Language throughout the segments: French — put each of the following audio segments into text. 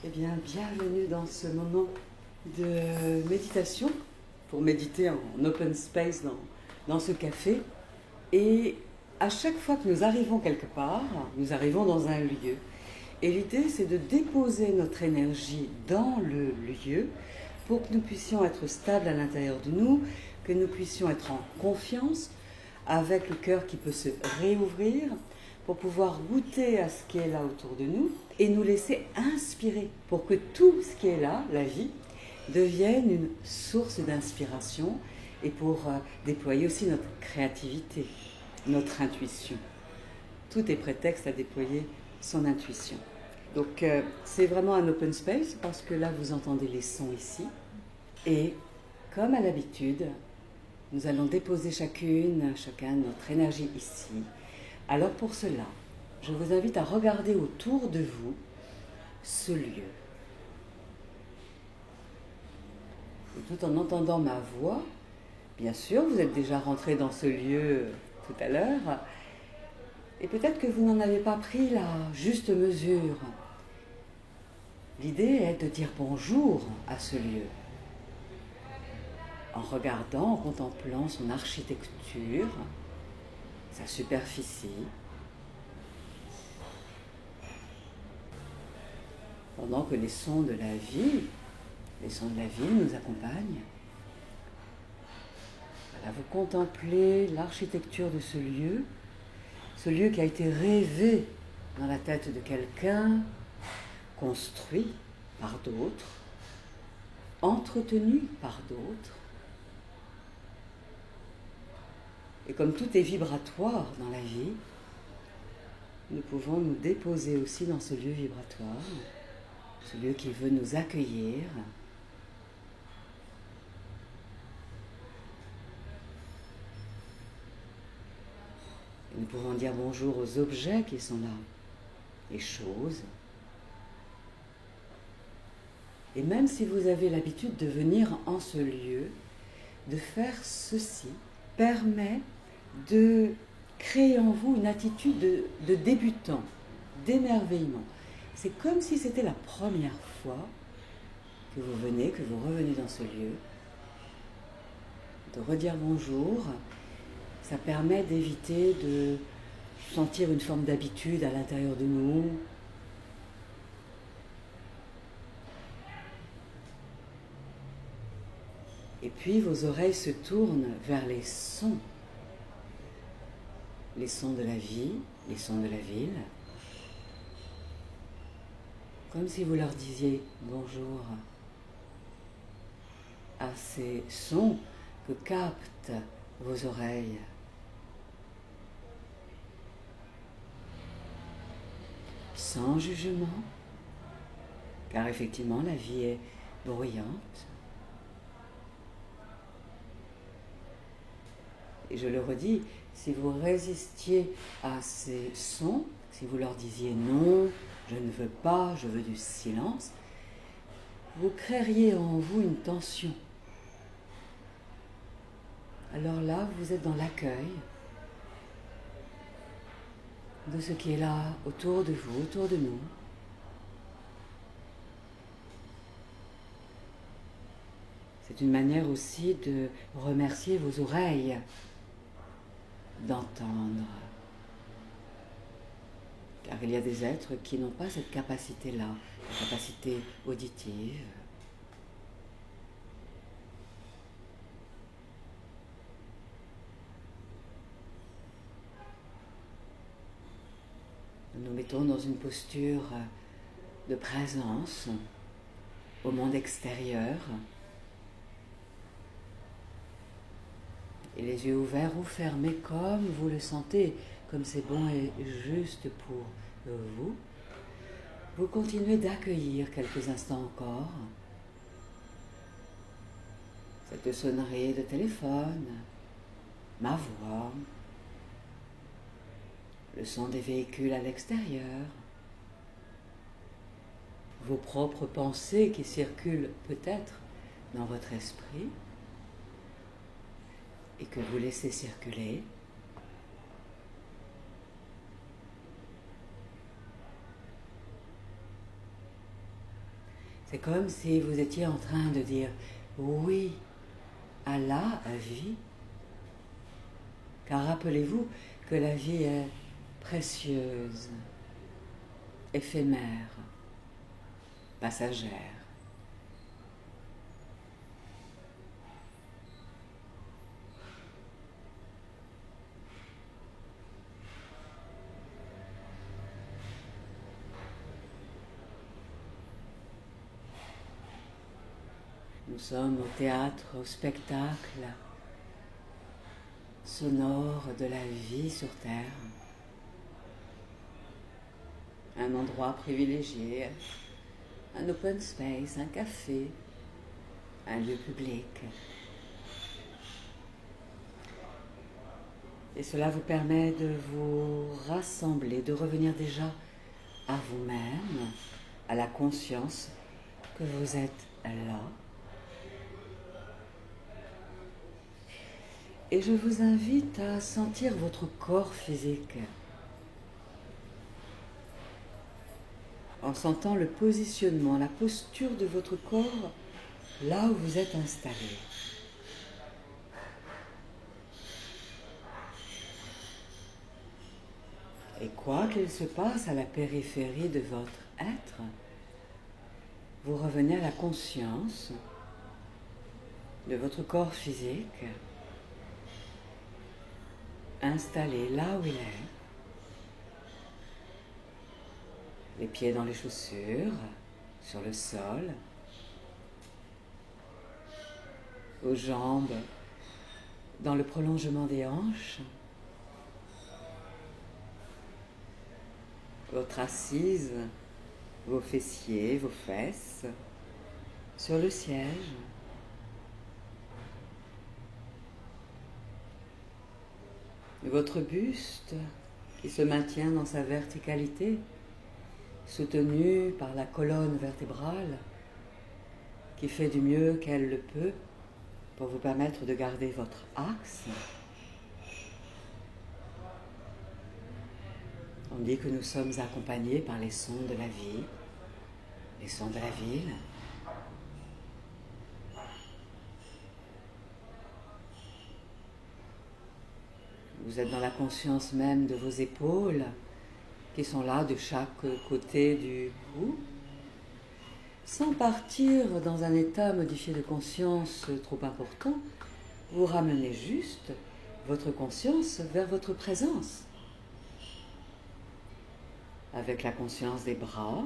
Eh bien, bienvenue dans ce moment de méditation, pour méditer en open space dans ce café. Et à chaque fois que nous arrivons quelque part, nous arrivons dans un lieu. Et l'idée, c'est de déposer notre énergie dans le lieu pour que nous puissions être stables à l'intérieur de nous, que nous puissions être en confiance, avec le cœur qui peut se réouvrir, pour pouvoir goûter à ce qui est là autour de nous et nous laisser inspirer pour que tout ce qui est là, la vie, devienne une source d'inspiration et pour déployer aussi notre créativité, notre intuition. Tout est prétexte à déployer son intuition. Donc c'est vraiment un open space parce que là vous entendez les sons ici et comme à l'habitude, nous allons déposer chacun notre énergie ici. Alors pour cela, je vous invite à regarder autour de vous ce lieu. Et tout en entendant ma voix, bien sûr, vous êtes déjà rentré dans ce lieu tout à l'heure, et peut-être que vous n'en avez pas pris la juste mesure. L'idée est de dire bonjour à ce lieu, en regardant, en contemplant son architecture, sa superficie, pendant que les sons de la vie nous accompagnent. Voilà, vous contemplez l'architecture de ce lieu qui a été rêvé dans la tête de quelqu'un, construit par d'autres, entretenu par d'autres. Et comme tout est vibratoire dans la vie, nous pouvons nous déposer aussi dans ce lieu vibratoire, ce lieu qui veut nous accueillir. Et nous pouvons dire bonjour aux objets qui sont là, les choses. Et même si vous avez l'habitude de venir en ce lieu, de faire ceci permet de créer en vous une attitude de débutant, d'émerveillement. C'est comme si c'était la première fois que vous revenez dans ce lieu. De redire bonjour, ça permet d'éviter de sentir une forme d'habitude à l'intérieur de nous. Et puis vos oreilles se tournent vers les sons de la vie, les sons de la ville, comme si vous leur disiez bonjour à ces sons que captent vos oreilles. Sans jugement, car effectivement la vie est bruyante. Et je le redis, si vous résistiez à ces sons, si vous leur disiez non, je ne veux pas, je veux du silence, vous créeriez en vous une tension. Alors là, vous êtes dans l'accueil de ce qui est là autour de vous, autour de nous. C'est une manière aussi de remercier vos oreilles, d'entendre. Car il y a des êtres qui n'ont pas cette capacité-là, la capacité auditive. Nous nous mettons dans une posture de présence au monde extérieur. Et les yeux ouverts ou fermés comme vous le sentez, comme c'est bon et juste pour vous. Vous continuez d'accueillir quelques instants encore cette sonnerie de téléphone, ma voix, le son des véhicules à l'extérieur, vos propres pensées qui circulent peut-être dans votre esprit et que vous laissez circuler. C'est comme si vous étiez en train de dire oui à la vie. Car rappelez-vous que la vie est précieuse, éphémère, passagère. Nous sommes au théâtre, au spectacle sonore de la vie sur Terre. Un endroit privilégié, un open space, un café, un lieu public. Et cela vous permet de vous rassembler, de revenir déjà à vous-même, à la conscience que vous êtes là. Et je vous invite à sentir votre corps physique en sentant le positionnement, la posture de votre corps là où vous êtes installé. Et quoi qu'il se passe à la périphérie de votre être, vous revenez à la conscience de votre corps physique installé là où il est, les pieds dans les chaussures, sur le sol, vos jambes dans le prolongement des hanches, votre assise, vos fessiers, vos fesses, sur le siège. Votre buste qui se maintient dans sa verticalité, soutenu par la colonne vertébrale qui fait du mieux qu'elle le peut pour vous permettre de garder votre axe. On dit que nous sommes accompagnés par les sons de la vie, les sons de la ville. Vous êtes dans la conscience même de vos épaules qui sont là de chaque côté du cou, sans partir dans un état modifié de conscience trop important. Vous ramenez juste votre conscience vers votre présence, avec la conscience des bras,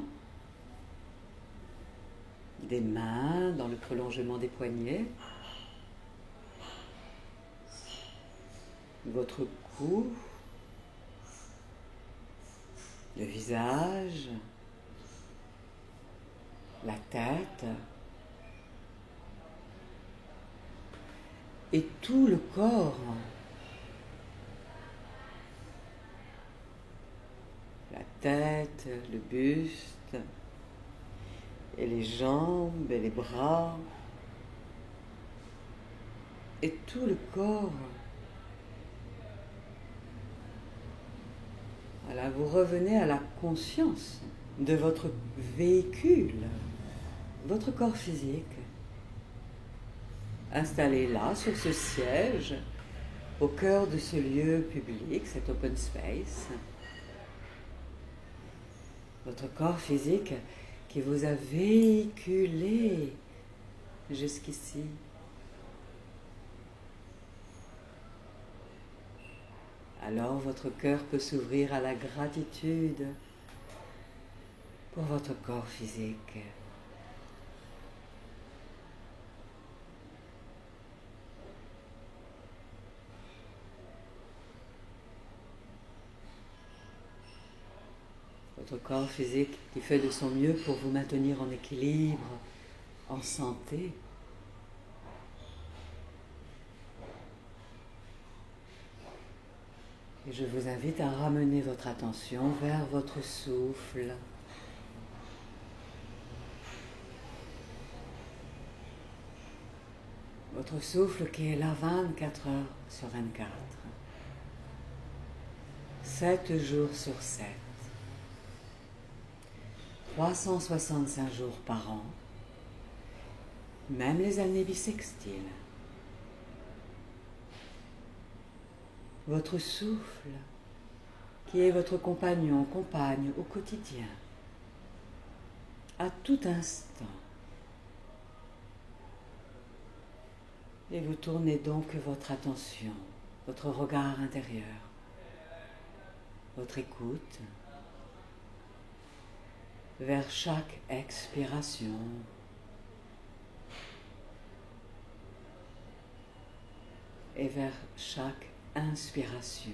des mains dans le prolongement des poignets, votre cou, le visage, la tête et tout le corps. La tête, le buste et les jambes et les bras et tout le corps. Voilà, vous revenez à la conscience de votre véhicule, votre corps physique, installé là, sur ce siège, au cœur de ce lieu public, cet open space. Votre corps physique qui vous a véhiculé jusqu'ici. Alors votre cœur peut s'ouvrir à la gratitude pour votre corps physique. Votre corps physique qui fait de son mieux pour vous maintenir en équilibre, en santé. Et je vous invite à ramener votre attention vers votre souffle. Votre souffle qui est là 24 heures sur 24. 7 jours sur 7. 365 jours par an. même les années bissextiles. Votre souffle, qui est votre compagnon, compagne au quotidien, à tout instant. Et vous tournez donc votre attention, votre regard intérieur, votre écoute vers chaque expiration et vers chaque inspiration.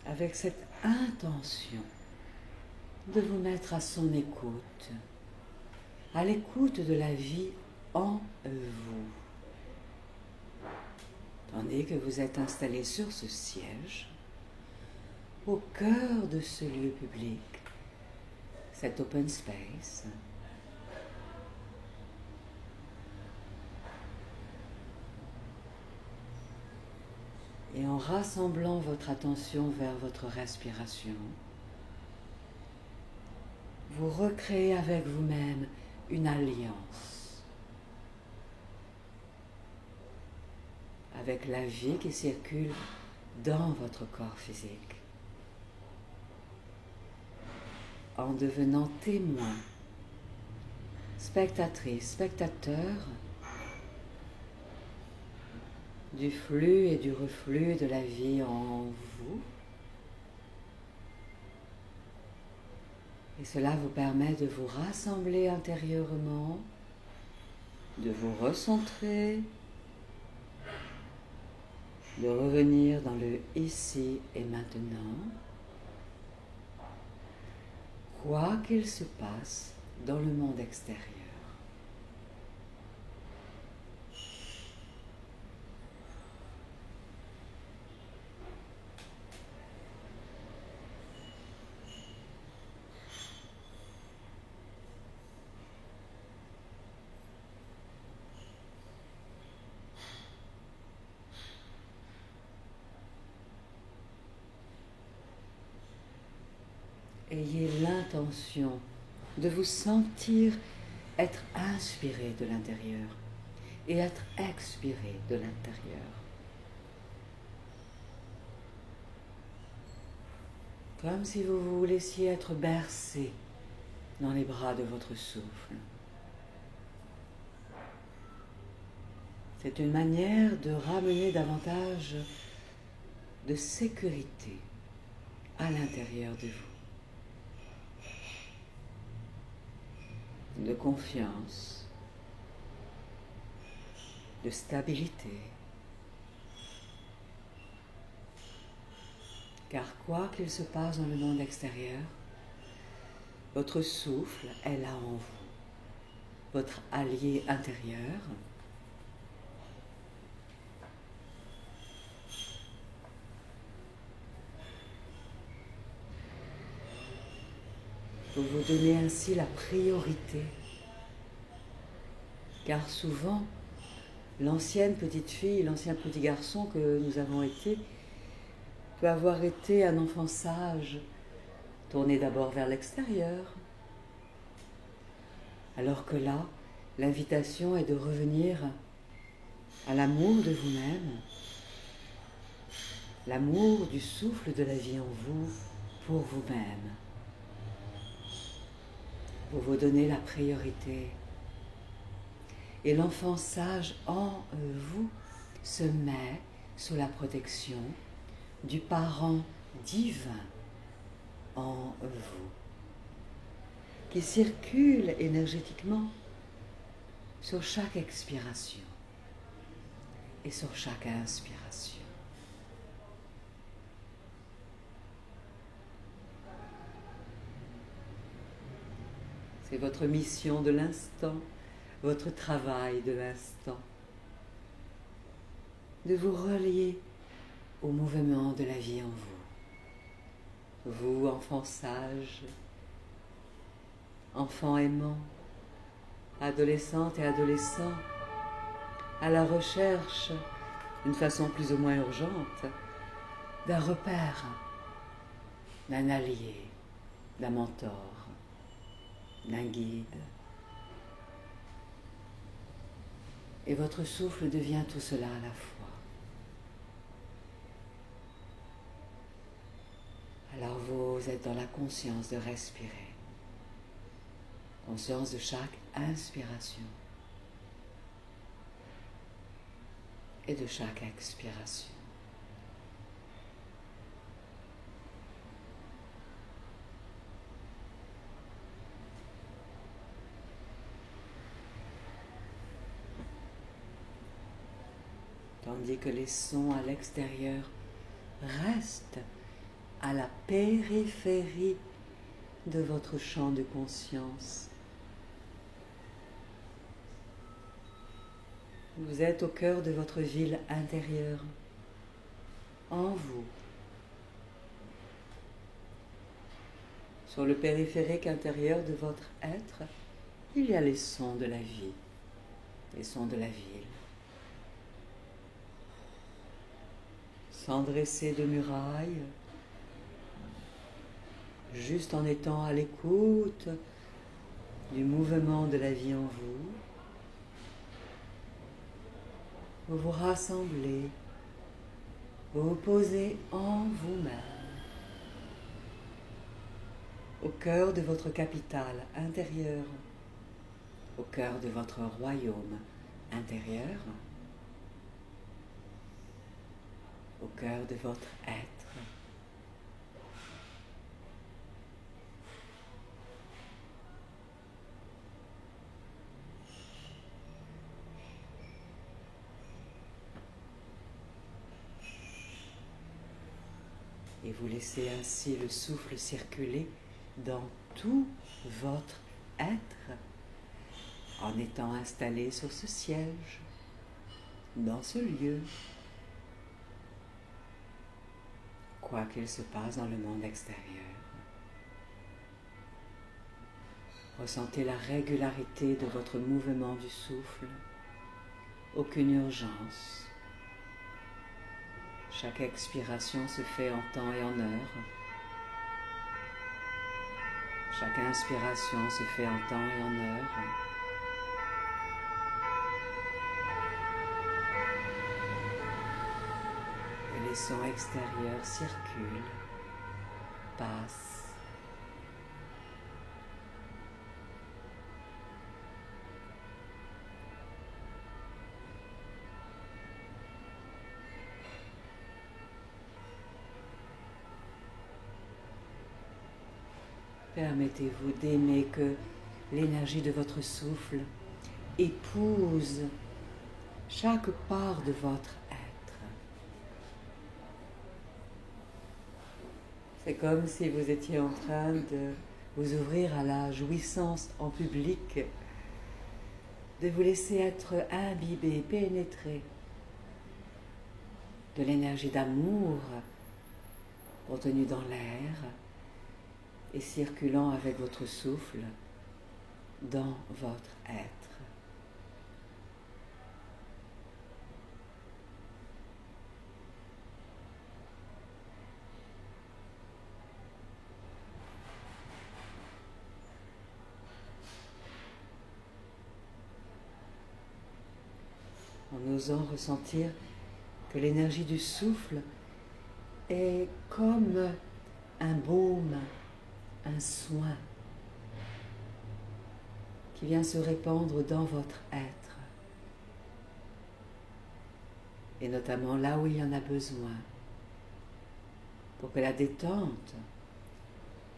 Avec cette intention de vous mettre à son écoute, à l'écoute de la vie en vous. Tandis que vous êtes installé sur ce siège, au cœur de ce lieu public, cet open space, et en rassemblant votre attention vers votre respiration, vous recréez avec vous-même une alliance avec la vie qui circule dans votre corps physique, en devenant témoin, spectatrice, spectateur du flux et du reflux de la vie en vous. Et cela vous permet de vous rassembler intérieurement, de vous recentrer, de revenir dans le ici et maintenant, quoi qu'il se passe dans le monde extérieur. Ayez l'intention de vous sentir être inspiré de l'intérieur et être expiré de l'intérieur. Comme si vous vous laissiez être bercé dans les bras de votre souffle. C'est une manière de ramener davantage de sécurité à l'intérieur de vous. De confiance, de stabilité. Car quoi qu'il se passe dans le monde extérieur, votre souffle est là en vous, votre allié intérieur. Vous vous donnez ainsi la priorité, car souvent, l'ancienne petite fille, l'ancien petit garçon que nous avons été, peut avoir été un enfant sage, tourné d'abord vers l'extérieur, alors que là, l'invitation est de revenir à l'amour de vous-même, l'amour du souffle de la vie en vous, pour vous-même. Vous vous donnez la priorité. Et l'enfant sage en vous se met sous la protection du parent divin en vous, qui circule énergétiquement sur chaque expiration et sur chaque inspiration. C'est votre mission de l'instant, votre travail de l'instant, de vous relier au mouvement de la vie en vous. Vous, enfant sage, enfant aimant, adolescente et adolescent, à la recherche, d'une façon plus ou moins urgente, d'un repère d'un allié, d'un mentor, d'un guide. Et votre souffle devient tout cela à la fois. Alors vous êtes dans la conscience de respirer, conscience de chaque inspiration et de chaque expiration. Tandis que les sons à l'extérieur restent à la périphérie de votre champ de conscience. Vous êtes au cœur de votre ville intérieure, en vous. Sur le périphérique intérieur de votre être, il y a les sons de la vie, les sons de la ville. Sans dresser de murailles, juste en étant à l'écoute du mouvement de la vie en vous, vous vous rassemblez, vous vous posez en vous-même, au cœur de votre capitale intérieure, au cœur de votre royaume intérieur, au cœur de votre être. Et vous laissez ainsi le souffle circuler dans tout votre être en étant installé sur ce siège, dans ce lieu, quoi qu'il se passe dans le monde extérieur. Ressentez la régularité de votre mouvement du souffle, aucune urgence. Chaque expiration se fait en temps et en heure. Chaque inspiration se fait en temps et en heure. Et les sons extérieurs circulent, passent. Permettez-vous d'aimer que l'énergie de votre souffle épouse chaque part de votre être. C'est comme si vous étiez en train de vous ouvrir à la jouissance en public, de vous laisser être imbibé, pénétré de l'énergie d'amour contenue dans l'air et circulant avec votre souffle dans votre être. En osant ressentir que l'énergie du souffle est comme un baume, un soin qui vient se répandre dans votre être, et notamment là où il y en a besoin, pour que la détente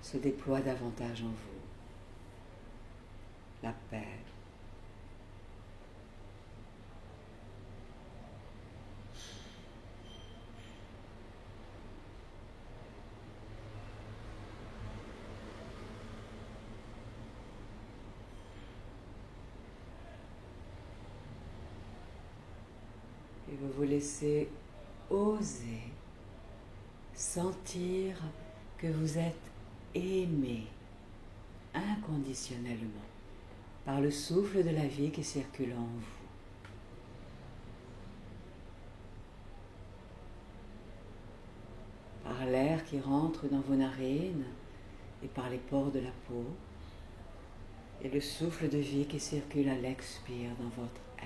se déploie davantage en vous. La paix. Et vous vous laissez oser sentir que vous êtes aimé inconditionnellement par le souffle de la vie qui circule en vous. Par l'air qui rentre dans vos narines et par les pores de la peau, et le souffle de vie qui circule à l'expire dans votre être.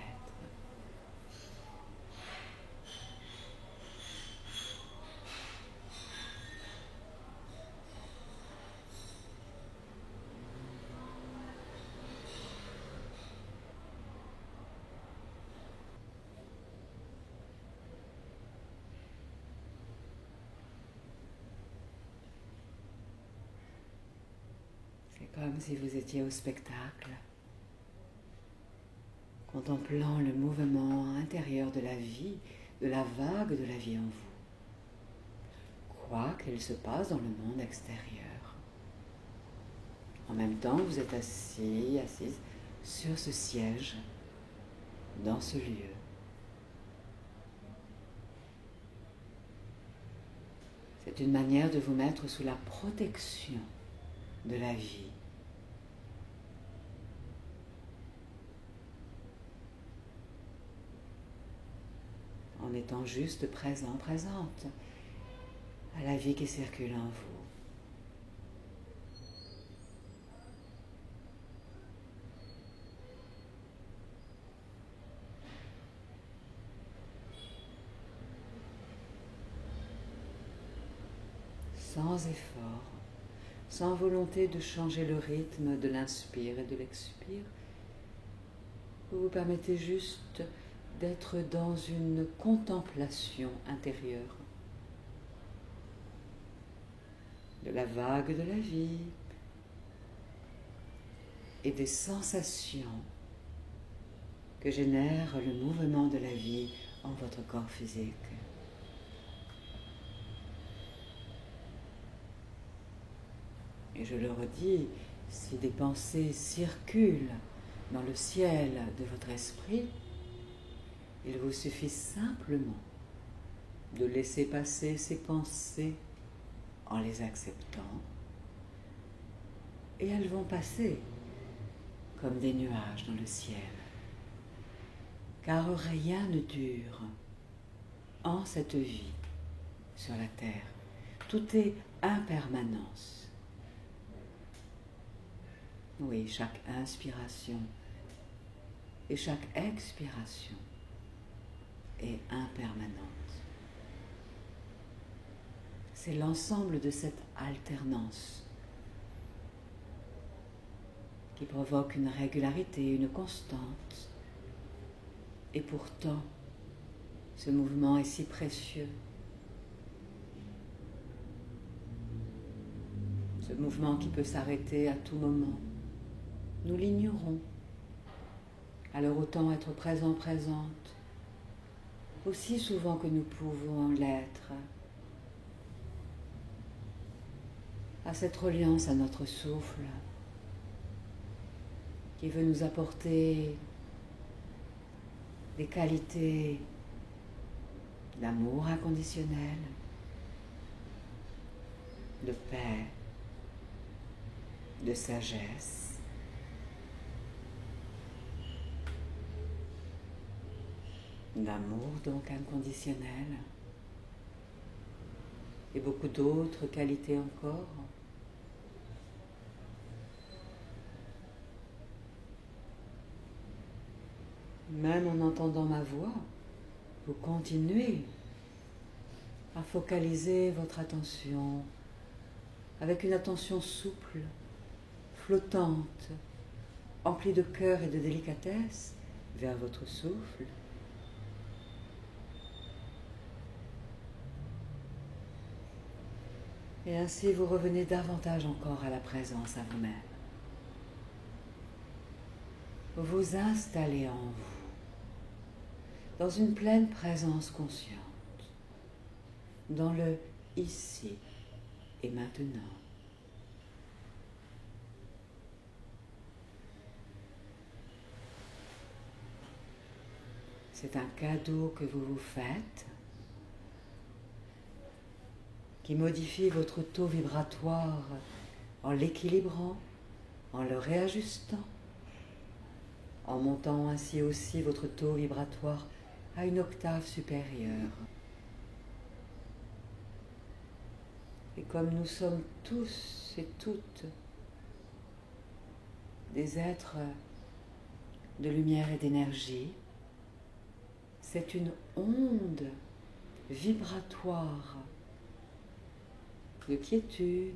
C'est comme si vous étiez au spectacle, contemplant le mouvement intérieur de la vie, de la vague de la vie en vous, quoi qu'il se passe dans le monde extérieur. En même temps, vous êtes assise sur ce siège, dans ce lieu. C'est une manière de vous mettre sous la protection de la vie. En étant juste présent, présente à la vie qui circule en vous. Sans effort, sans volonté de changer le rythme de l'inspire et de l'expire, vous vous permettez juste d'être dans une contemplation intérieure de la vague de la vie et des sensations que génère le mouvement de la vie en votre corps physique. Et je le redis, si des pensées circulent dans le ciel de votre esprit, il vous suffit simplement de laisser passer ces pensées en les acceptant, et elles vont passer comme des nuages dans le ciel. Car rien ne dure en cette vie sur la terre. Tout est impermanence. Oui, chaque inspiration et chaque expiration est impermanente. C'est l'ensemble de cette alternance qui provoque une régularité, une constante. Et pourtant, ce mouvement est si précieux. Ce mouvement qui peut s'arrêter à tout moment. Nous l'ignorons. Alors autant être présent, présente, aussi souvent que nous pouvons l'être, à cette reliance à notre souffle, qui veut nous apporter des qualités d'amour inconditionnel, de paix, de sagesse, d'amour donc inconditionnel, et beaucoup d'autres qualités encore. Même en entendant ma voix, vous continuez à focaliser votre attention avec une attention souple, flottante, emplie de cœur et de délicatesse vers votre souffle. Et ainsi vous revenez davantage encore à la présence à vous-même. Vous vous installez en vous, dans une pleine présence consciente, dans le ici et maintenant. C'est un cadeau que vous vous faites qui modifie votre taux vibratoire en l'équilibrant, en le réajustant, en montant ainsi aussi votre taux vibratoire à une octave supérieure. Et comme nous sommes tous et toutes des êtres de lumière et d'énergie, c'est une onde vibratoire de quiétude,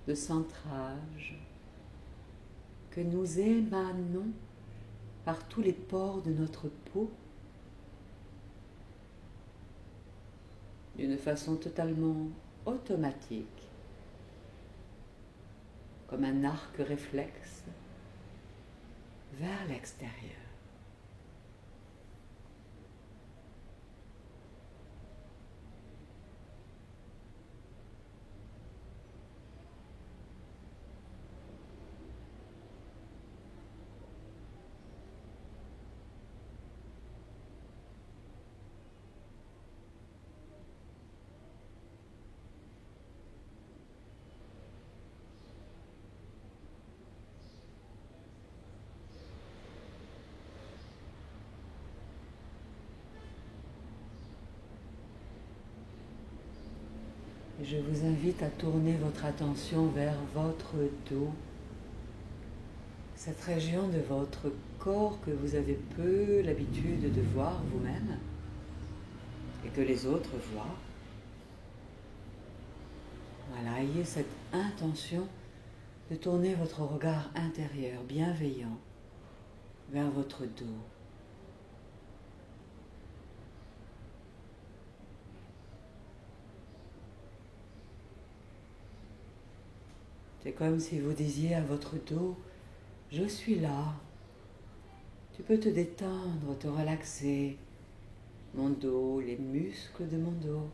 de centrage, que nous émanons par tous les pores de notre peau d'une façon totalement automatique, comme un arc réflexe vers l'extérieur. Je vous invite à tourner votre attention vers votre dos, cette région de votre corps que vous avez peu l'habitude de voir vous-même et que les autres voient. Voilà, ayez cette intention de tourner votre regard intérieur bienveillant vers votre dos. C'est comme si vous disiez à votre dos, je suis là, tu peux te détendre, te relaxer, mon dos, les muscles de mon dos,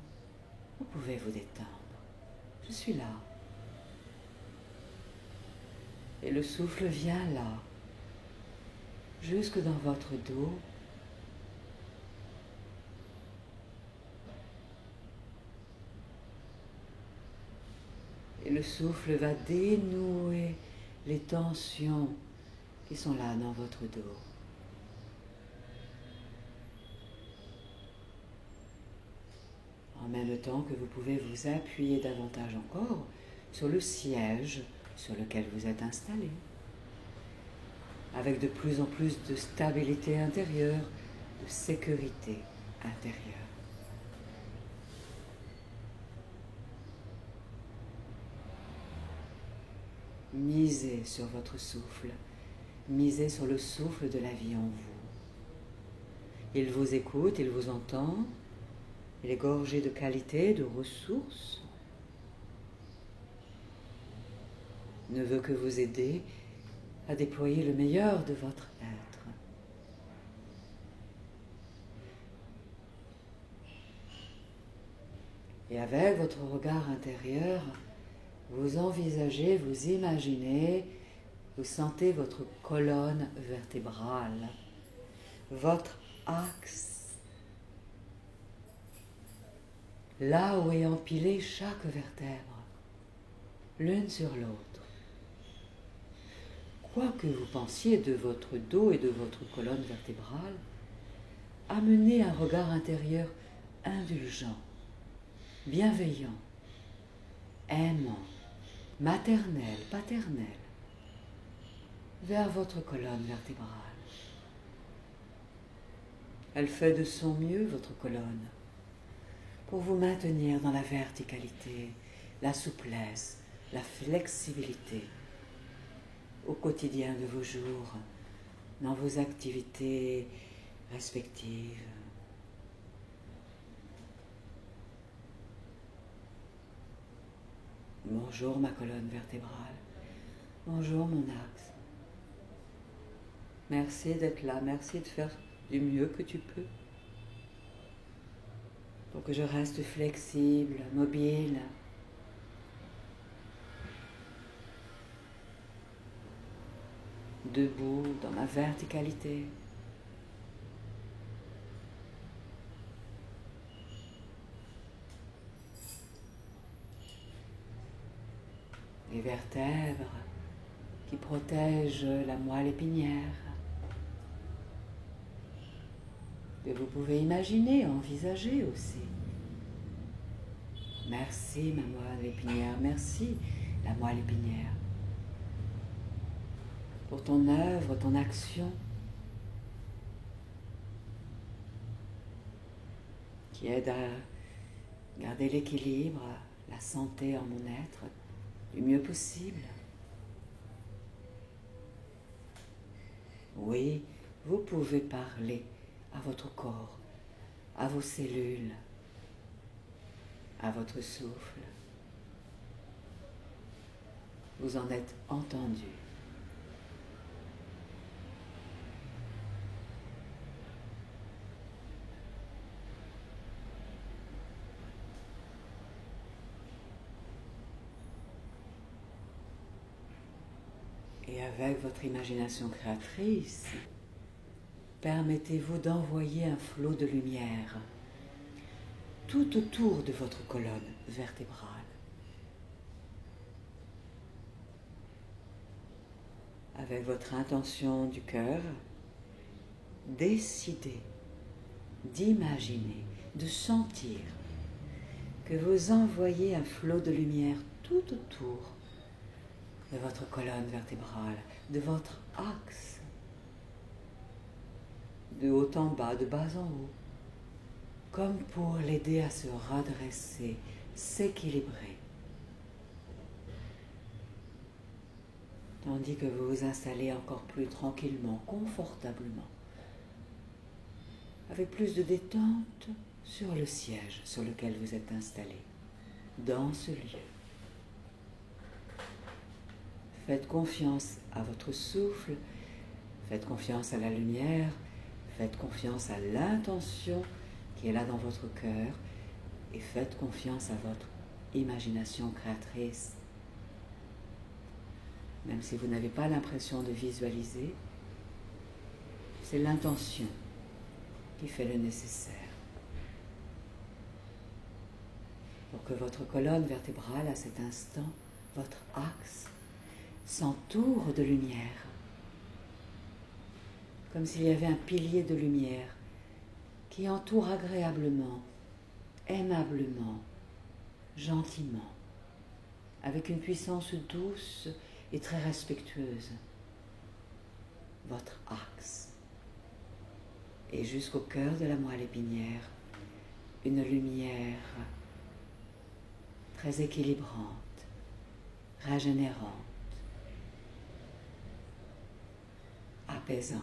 vous pouvez vous détendre, je suis là. Et le souffle vient là, jusque dans votre dos. Et le souffle va dénouer les tensions qui sont là dans votre dos. En même temps que vous pouvez vous appuyer davantage encore sur le siège sur lequel vous êtes installé, avec de plus en plus de stabilité intérieure, de sécurité intérieure. Misez sur votre souffle, misez sur le souffle de la vie en vous. Il vous écoute, il vous entend, il est gorgé de qualité, de ressources, ne veut que vous aider à déployer le meilleur de votre être. Et avec votre regard intérieur, vous envisagez, vous imaginez, vous sentez votre colonne vertébrale, votre axe, là où est empilée chaque vertèbre, l'une sur l'autre. Quoi que vous pensiez de votre dos et de votre colonne vertébrale, amenez un regard intérieur indulgent, bienveillant, aimant, maternel, paternel, vers votre colonne vertébrale. Elle fait de son mieux, votre colonne, pour vous maintenir dans la verticalité, la souplesse, la flexibilité au quotidien de vos jours, dans vos activités respectives. Bonjour ma colonne vertébrale, bonjour mon axe. Merci d'être là, merci de faire du mieux que tu peux pour que je reste flexible, mobile. Debout dans ma verticalité. Les vertèbres qui protègent la moelle épinière. Et vous pouvez imaginer, envisager aussi Merci, ma moelle épinière. Merci, la moelle épinière. Pour ton œuvre, ton action, qui aide à garder l'équilibre, la santé en mon être du mieux possible. Oui, vous pouvez parler à votre corps, à vos cellules, à votre souffle. Vous en êtes entendu. Et avec votre imagination créatrice, permettez-vous d'envoyer un flot de lumière tout autour de votre colonne vertébrale. Avec votre intention du cœur, décidez d'imaginer, de sentir que vous envoyez un flot de lumière tout autour de votre colonne vertébrale, de votre axe, de haut en bas, de bas en haut, comme pour l'aider à se redresser, s'équilibrer. Tandis que vous vous installez encore plus tranquillement, confortablement, avec plus de détente sur le siège sur lequel vous êtes installé, dans ce lieu. Faites confiance à votre souffle, faites confiance à la lumière, faites confiance à l'intention qui est là dans votre cœur et faites confiance à votre imagination créatrice. Même si vous n'avez pas l'impression de visualiser, c'est l'intention qui fait le nécessaire pour que votre colonne vertébrale, à cet instant, votre axe, s'entoure de lumière, comme s'il y avait un pilier de lumière qui entoure agréablement, aimablement, gentiment, avec une puissance douce et très respectueuse, votre axe. Et jusqu'au cœur de la moelle épinière, une lumière très équilibrante, régénérante, apaisante.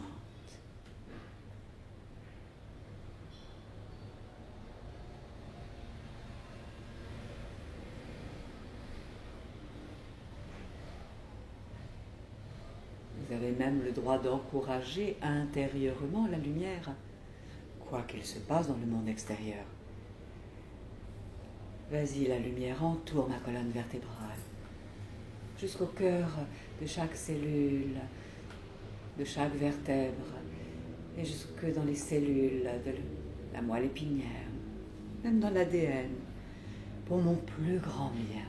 Vous avez même le droit d'encourager intérieurement la lumière, quoi qu'il se passe dans le monde extérieur. Vas-y, la lumière entoure ma colonne vertébrale, jusqu'au cœur de chaque cellule, de chaque vertèbre, et jusque dans les cellules de la moelle épinière, même dans l'ADN, pour mon plus grand bien.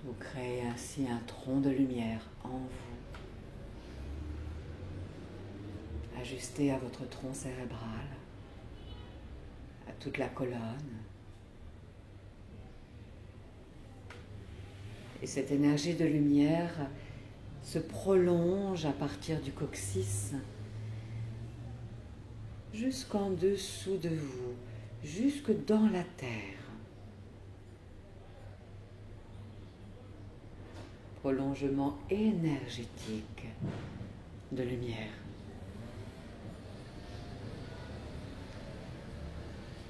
Vous créez ainsi un tronc de lumière en vous, ajusté à votre tronc cérébral, à toute la colonne. Et cette énergie de lumière se prolonge à partir du coccyx jusqu'en dessous de vous, jusque dans la terre. Prolongement énergétique de lumière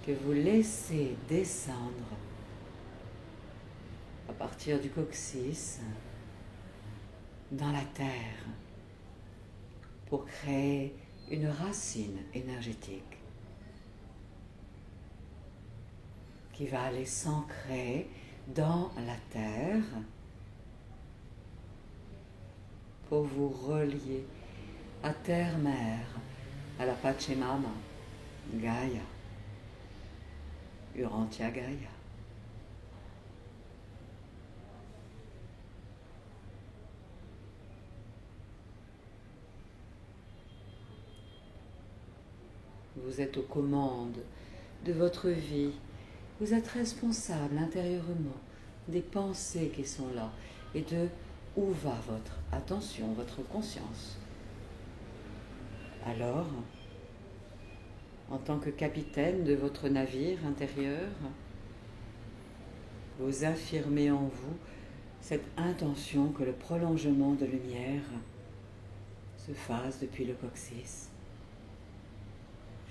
que vous laissez descendre à partir du coccyx dans la terre pour créer une racine énergétique qui va aller s'ancrer dans la terre pour vous relier à Terre-Mère, à la Pachamama, Gaïa, Urantia Gaïa. Vous êtes aux commandes de votre vie. Vous êtes responsable intérieurement des pensées qui sont là et de où va votre attention, votre conscience. Alors, en tant que capitaine de votre navire intérieur, vous affirmez en vous cette intention que le prolongement de lumière se fasse depuis le coccyx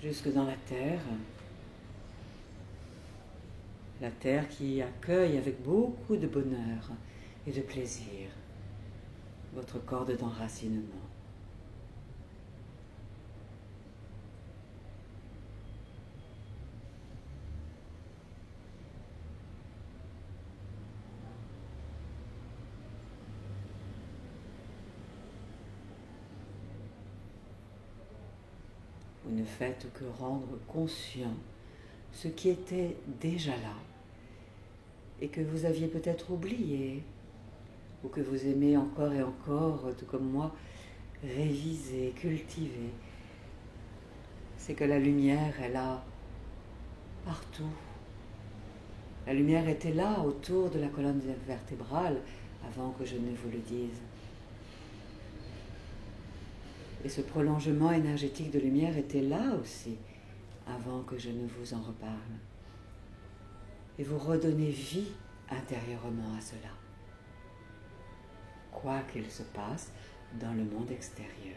jusque dans la terre qui accueille avec beaucoup de bonheur et de plaisir votre corde d'enracinement. Vous ne faites que rendre conscient ce qui était déjà là et que vous aviez peut-être oublié ou que vous aimez encore et encore, tout comme moi, réviser, cultiver. C'est que la lumière est là partout. La lumière était là autour de la colonne vertébrale avant que je ne vous le dise. Et ce prolongement énergétique de lumière était là aussi, avant que je ne vous en reparle. Et vous redonnez vie intérieurement à cela, quoi qu'il se passe dans le monde extérieur.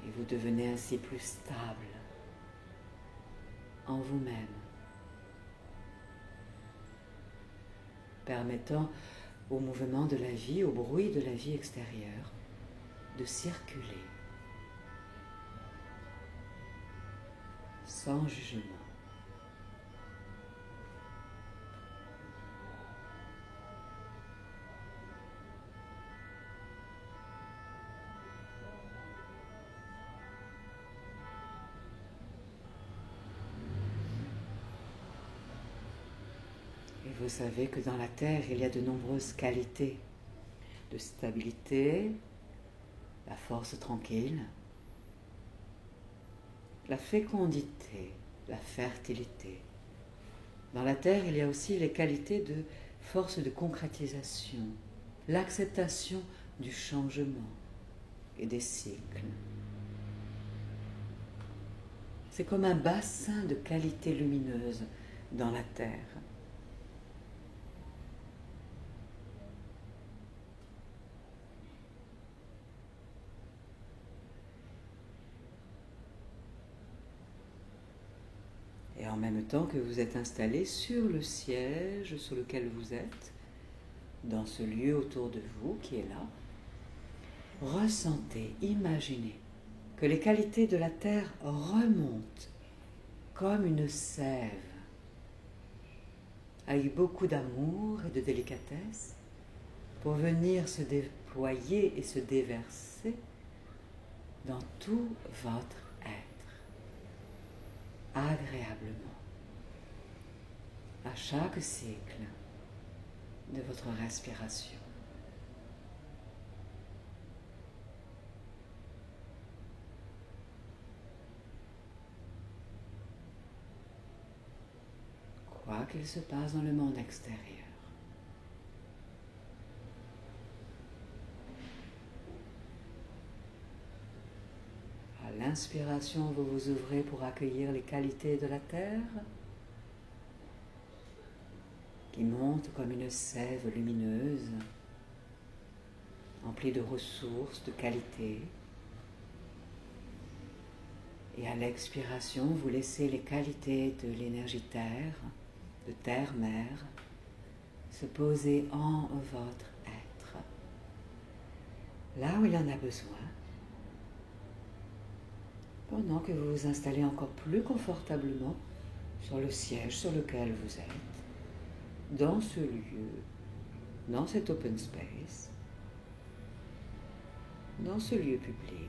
Et vous devenez ainsi plus stable en vous-même, permettant au mouvement de la vie, au bruit de la vie extérieure, de circuler sans jugement. Et vous savez que dans la Terre, il y a de nombreuses qualités de stabilité, la force tranquille, la fécondité, la fertilité. Dans la Terre, il y a aussi les qualités de force de concrétisation, l'acceptation du changement et des cycles. C'est comme un bassin de qualités lumineuses dans la Terre. Et en même temps que vous êtes installé sur le siège sur lequel vous êtes, dans ce lieu autour de vous qui est là, ressentez, imaginez que les qualités de la terre remontent comme une sève, avec beaucoup d'amour et de délicatesse, pour venir se déployer et se déverser dans tout votre agréablement, à chaque cycle de votre respiration. Quoi qu'il se passe dans le monde extérieur. À l'inspiration, vous vous ouvrez pour accueillir les qualités de la terre qui montent comme une sève lumineuse, emplie de ressources, de qualités. Et à l'expiration, vous laissez les qualités de l'énergie terre, de terre-mère, se poser en votre être, là où il en a besoin, pendant que vous vous installez encore plus confortablement sur le siège sur lequel vous êtes, dans ce lieu, dans cet open space, dans ce lieu public.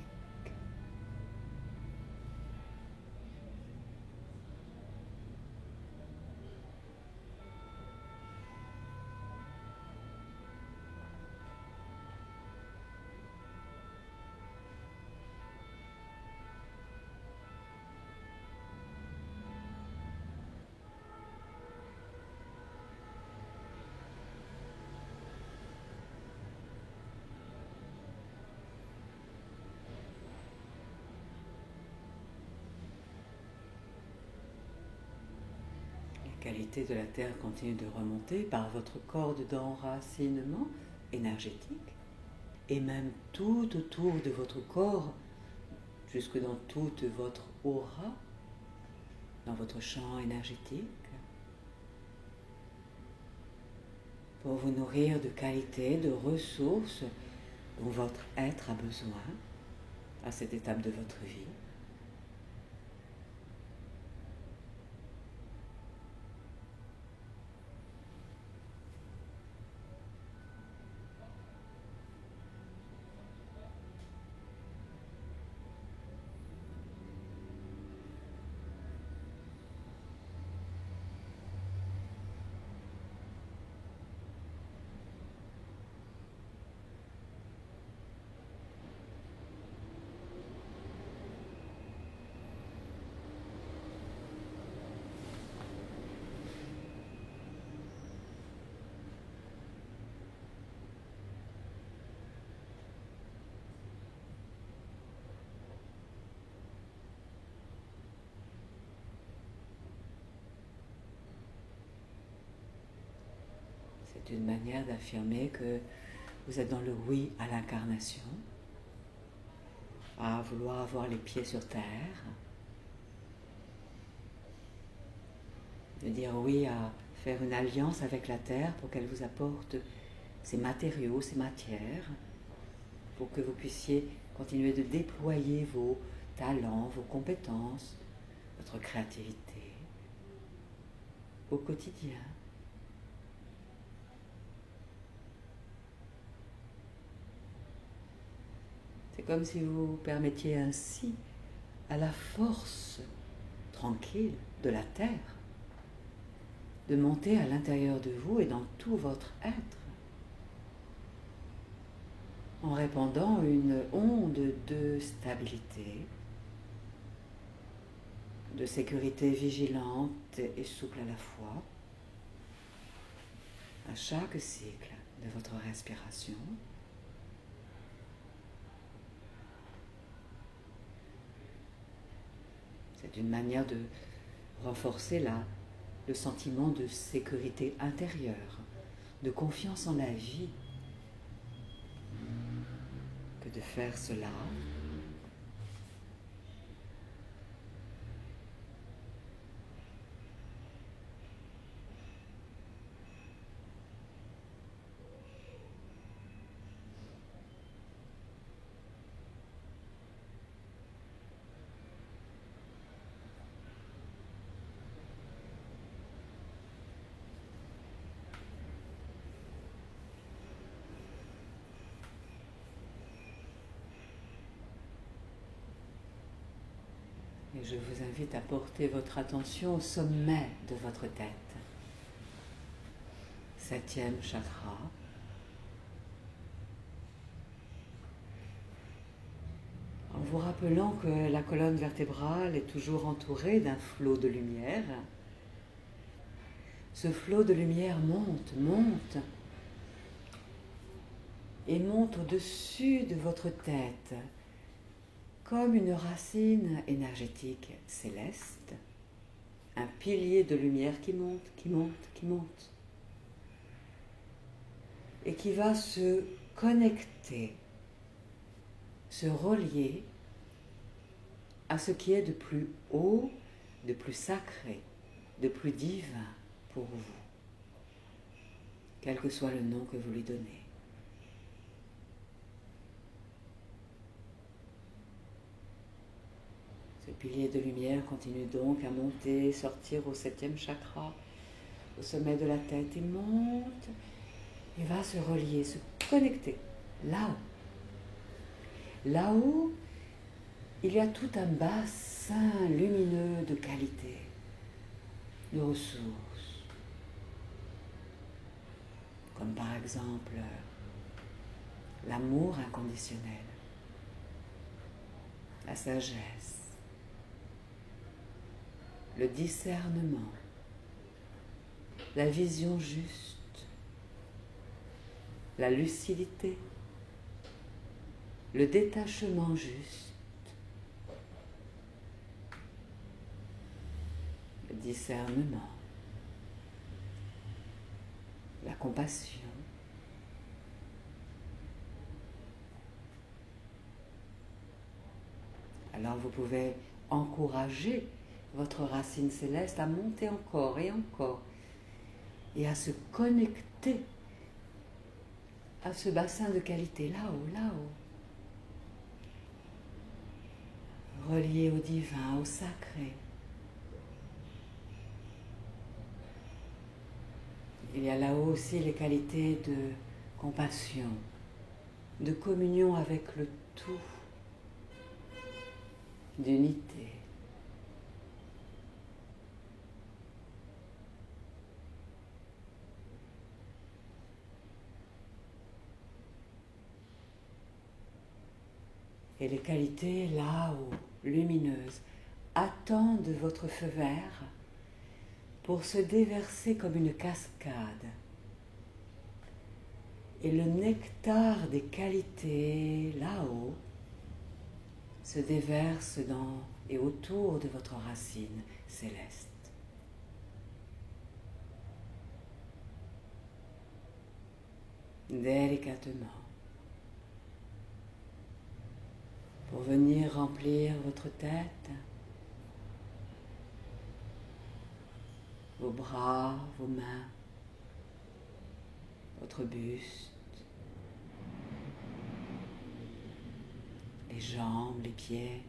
La qualité de la Terre continue de remonter par votre corde d'enracinement énergétique et même tout autour de votre corps, jusque dans toute votre aura, dans votre champ énergétique, pour vous nourrir de qualités, de ressources dont votre être a besoin à cette étape de votre vie. C'est une manière d'affirmer que vous êtes dans le oui à l'incarnation, à vouloir avoir les pieds sur terre, de dire oui à faire une alliance avec la terre pour qu'elle vous apporte ces matériaux, ces matières, pour que vous puissiez continuer de déployer vos talents, vos compétences, votre créativité au quotidien. C'est comme si vous permettiez ainsi à la force tranquille de la Terre de monter à l'intérieur de vous et dans tout votre être, en répandant une onde de stabilité, de sécurité vigilante et souple à la fois, à chaque cycle de votre respiration. C'est une manière de renforcer le sentiment de sécurité intérieure, de confiance en la vie, que de faire cela et je vous invite à porter votre attention au sommet de votre tête. 7e chakra. En vous rappelant que la colonne vertébrale est toujours entourée d'un flot de lumière. Ce flot de lumière monte, monte et monte au-dessus de votre tête, comme une racine énergétique céleste, un pilier de lumière qui monte, qui monte, qui monte, et qui va se connecter, se relier à ce qui est de plus haut, de plus sacré, de plus divin pour vous, quel que soit le nom que vous lui donnez. Ce pilier de lumière continue donc à monter, sortir au 7e chakra, au sommet de la tête, et monte, et va se relier, se connecter là-haut. Là-haut, il y a tout un bassin lumineux de qualité, de ressources, comme par exemple l'amour inconditionnel, la sagesse, le discernement, la vision juste, la lucidité, le détachement juste, le discernement, la compassion, alors vous pouvez encourager votre racine céleste à monter encore et encore et à se connecter à ce bassin de qualité là-haut, là-haut. Relié au divin, au sacré. Il y a là-haut aussi les qualités de compassion, de communion avec le tout, d'unité. Et les qualités là-haut, lumineuses, attendent votre feu vert pour se déverser comme une cascade. Et le nectar des qualités là-haut se déverse dans et autour de votre racine céleste. Délicatement, pour venir remplir votre tête, vos bras, vos mains, votre buste, les jambes, les pieds.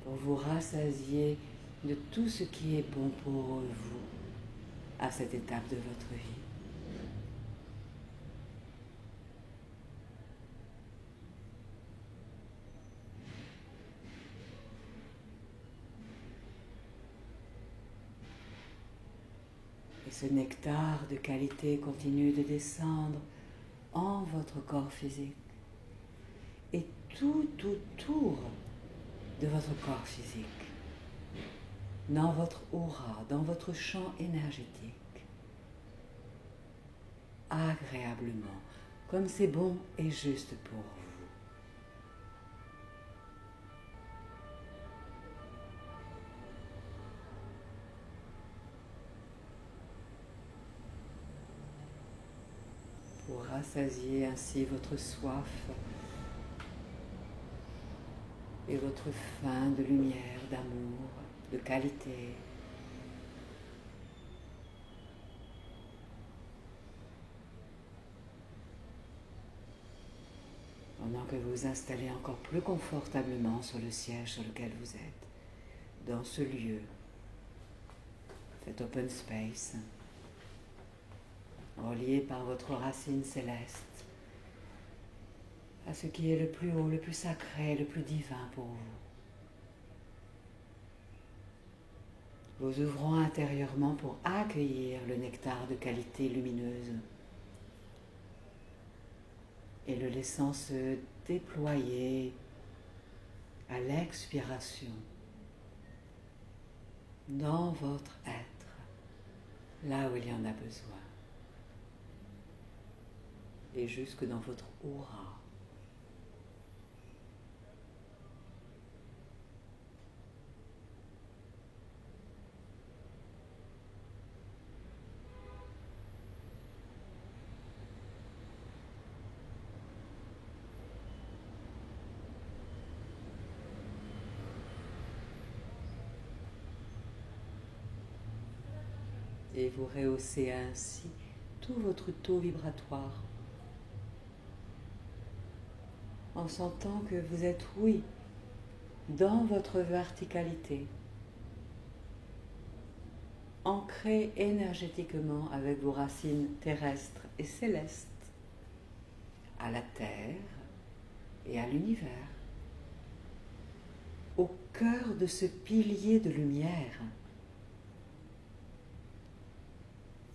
Pour vous rassasier de tout ce qui est bon pour vous à cette étape de votre vie. Et ce nectar de qualité continue de descendre en votre corps physique et tout autour de votre corps physique, dans votre aura, dans votre champ énergétique, agréablement, comme c'est bon et juste pour vous. Pour rassasier ainsi votre soif et votre faim de lumière, d'amour, de qualité. Pendant que vous vous installez encore plus confortablement sur le siège sur lequel vous êtes, dans ce lieu, cet open space, relié par votre racine céleste à ce qui est le plus haut, le plus sacré, le plus divin pour vous. Vous ouvrant intérieurement pour accueillir le nectar de qualité lumineuse et le laissant se déployer à l'expiration dans votre être, là où il y en a besoin, et jusque dans votre aura. Et vous rehaussez ainsi tout votre taux vibratoire en sentant que vous êtes, oui, dans votre verticalité, ancré énergétiquement avec vos racines terrestres et célestes à la Terre et à l'univers, au cœur de ce pilier de lumière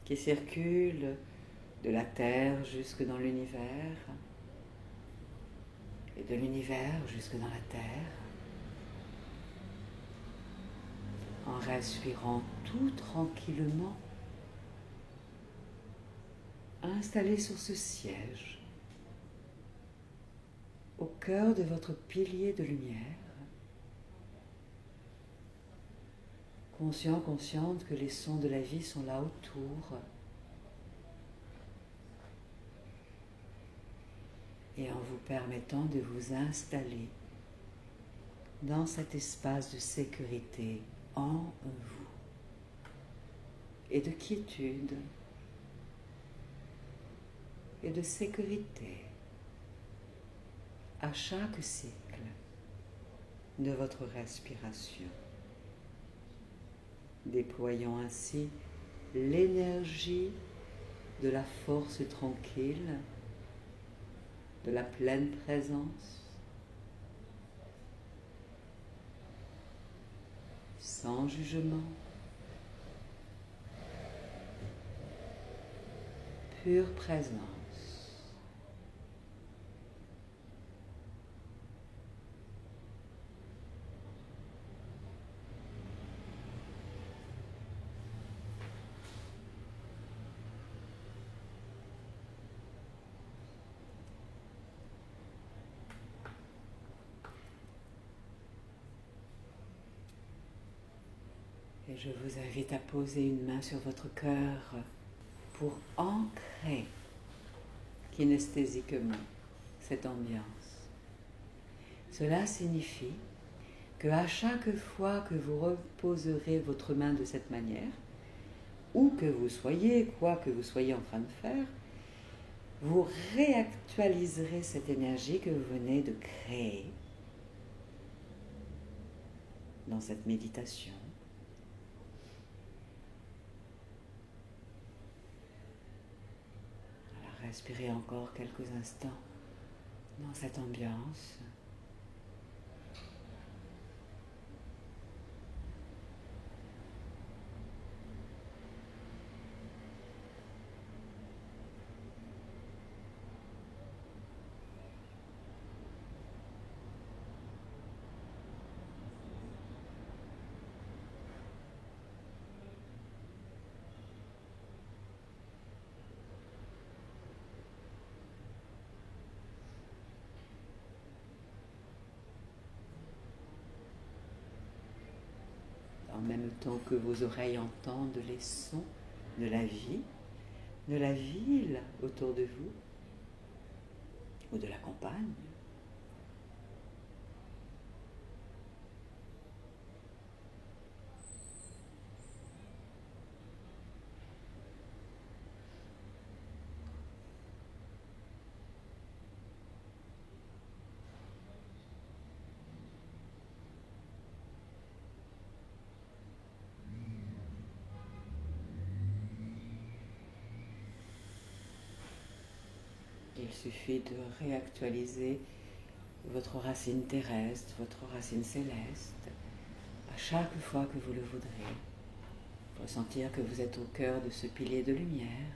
qui circule de la Terre jusque dans l'univers et de l'univers jusque dans la Terre, en respirant tout tranquillement, installé sur ce siège, au cœur de votre pilier de lumière, conscient, consciente que les sons de la vie sont là autour, et en vous permettant de vous installer dans cet espace de sécurité en vous et de quiétude et de sécurité à chaque cycle de votre respiration, déployant ainsi l'énergie de la force tranquille, de la pleine présence, sans jugement, pure présence. Et je vous invite à poser une main sur votre cœur pour ancrer kinesthésiquement cette ambiance. Cela signifie que à chaque fois que vous reposerez votre main de cette manière, où que vous soyez, quoi que vous soyez en train de faire, vous réactualiserez cette énergie que vous venez de créer dans cette méditation. Alors, respirez encore quelques instants dans cette ambiance. En même temps que vos oreilles entendent les sons de la vie, de la ville autour de vous, ou de la campagne. Il suffit de réactualiser votre racine terrestre, votre racine céleste, à chaque fois que vous le voudrez. Ressentir que vous êtes au cœur de ce pilier de lumière.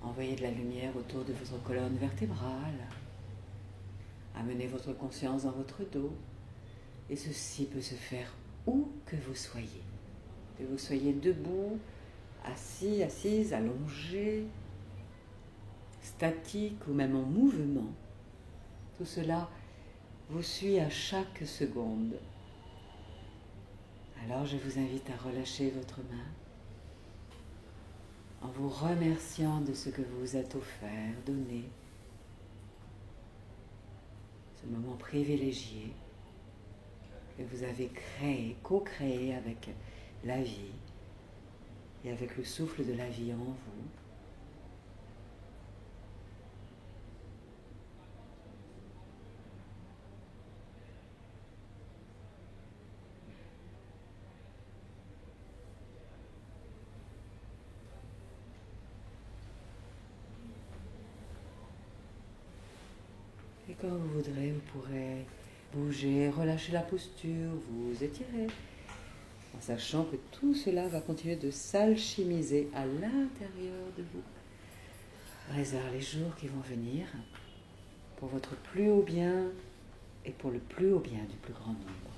Envoyez de la lumière autour de votre colonne vertébrale. Amenez votre conscience dans votre dos. Et ceci peut se faire où que vous soyez. Que vous soyez debout, assis, assise, allongé, statique ou même en mouvement. Tout cela vous suit à chaque seconde. Alors je vous invite à relâcher votre main en vous remerciant de ce que vous vous êtes offert, donné, ce moment privilégié que vous avez créé, co-créé avec la vie et avec le souffle de la vie en vous. quand vous voudrez, vous pourrez bouger, relâcher la posture, vous étirer, en sachant que tout cela va continuer de s'alchimiser à l'intérieur de vous. Réserve les jours qui vont venir pour votre plus haut bien et pour le plus haut bien du plus grand nombre.